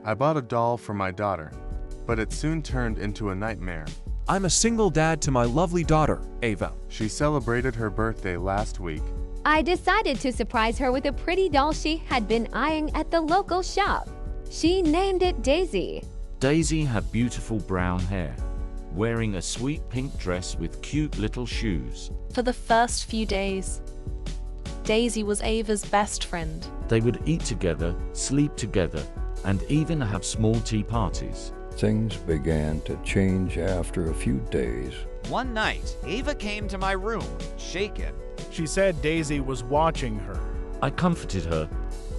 I bought a doll for my daughter, but it soon turned into a nightmare. I'm a single dad to my lovely daughter, Ava. She celebrated her birthday last week. I decided to surprise her with a pretty doll she had been eyeing at the local shop. She named it Daisy. Daisy had beautiful brown hair, wearing a sweet pink dress with cute little shoes. For the first few days, Daisy was Ava's best friend. They would eat together, sleep together, and even have small tea parties. Things began to change after a few days. One night, Ava came to my room, shaken. She said Daisy was watching her. I comforted her,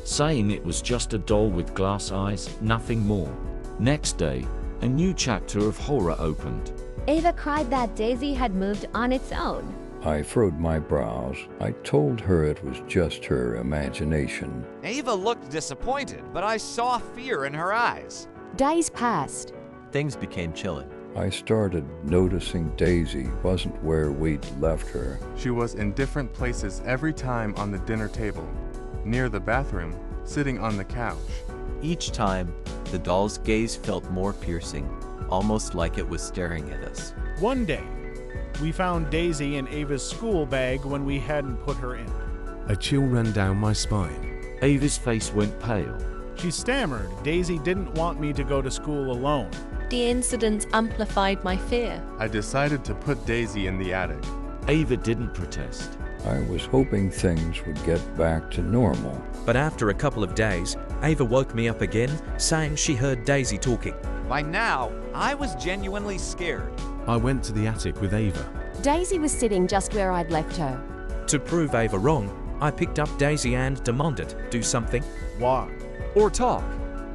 saying it was just a doll with glass eyes, nothing more. Next day, a new chapter of horror opened. Ava cried that Daisy had moved on its own. I furrowed my brows. I told her it was just her imagination. Ava looked disappointed, but I saw fear in her eyes. Days passed. Things became chilly. I started noticing Daisy wasn't where we'd left her. She was in different places every time on the dinner table, near the bathroom, sitting on the couch. Each time, the doll's gaze felt more piercing, almost like it was staring at us. One day, we found Daisy in Ava's school bag when we hadn't put her in. A chill ran down my spine. Ava's face went pale. She stammered Daisy didn't want me to go to school alone. The incident amplified my fear. I decided to put Daisy in the attic. Ava didn't protest. I was hoping things would get back to normal. But after a couple of days, Ava woke me up again, saying she heard Daisy talking. By now, I was genuinely scared. I went to the attic with Ava. Daisy was sitting just where I'd left her. To prove Ava wrong, I picked up Daisy and demanded do something. Why? Or talk.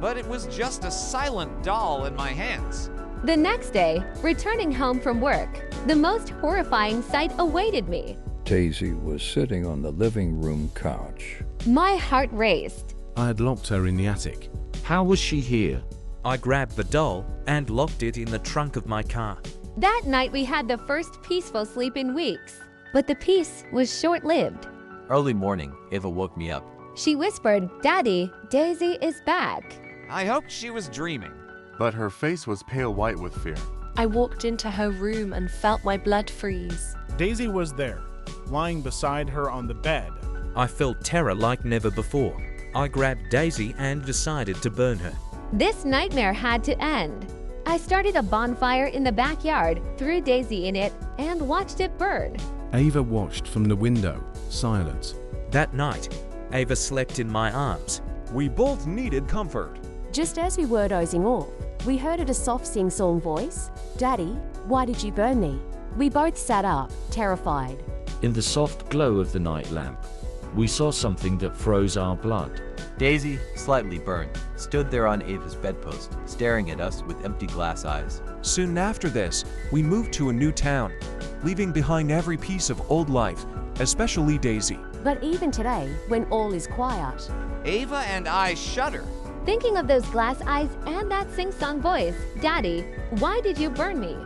But it was just a silent doll in my hands. The next day, returning home from work, the most horrifying sight awaited me. Daisy was sitting on the living room couch. My heart raced. I had locked her in the attic. How was she here? I grabbed the doll and locked it in the trunk of my car. That night we had the first peaceful sleep in weeks. But the peace was short-lived. Early morning, Ava woke me up. She whispered, "Daddy, Daisy is back." I hoped she was dreaming. But her face was pale white with fear. I walked into her room and felt my blood freeze. Daisy was there, lying beside her on the bed. I felt terror like never before. I grabbed Daisy and decided to burn her. This nightmare had to end. I started a bonfire in the backyard, threw Daisy in it, and watched it burn. Ava watched from the window, silent. That night, Ava slept in my arms. We both needed comfort. Just as we were dozing off, we heard a soft sing-song voice. "Daddy, why did you burn me?" We both sat up, terrified. In the soft glow of the night lamp, we saw something that froze our blood. Daisy, slightly burned, stood there on Ava's bedpost, staring at us with empty glass eyes. Soon after this, we moved to a new town, leaving behind every piece of old life, especially Daisy. But even today, when all is quiet, Ava and I shudder. Thinking of those glass eyes and that sing-song voice, "Daddy, why did you burn me?"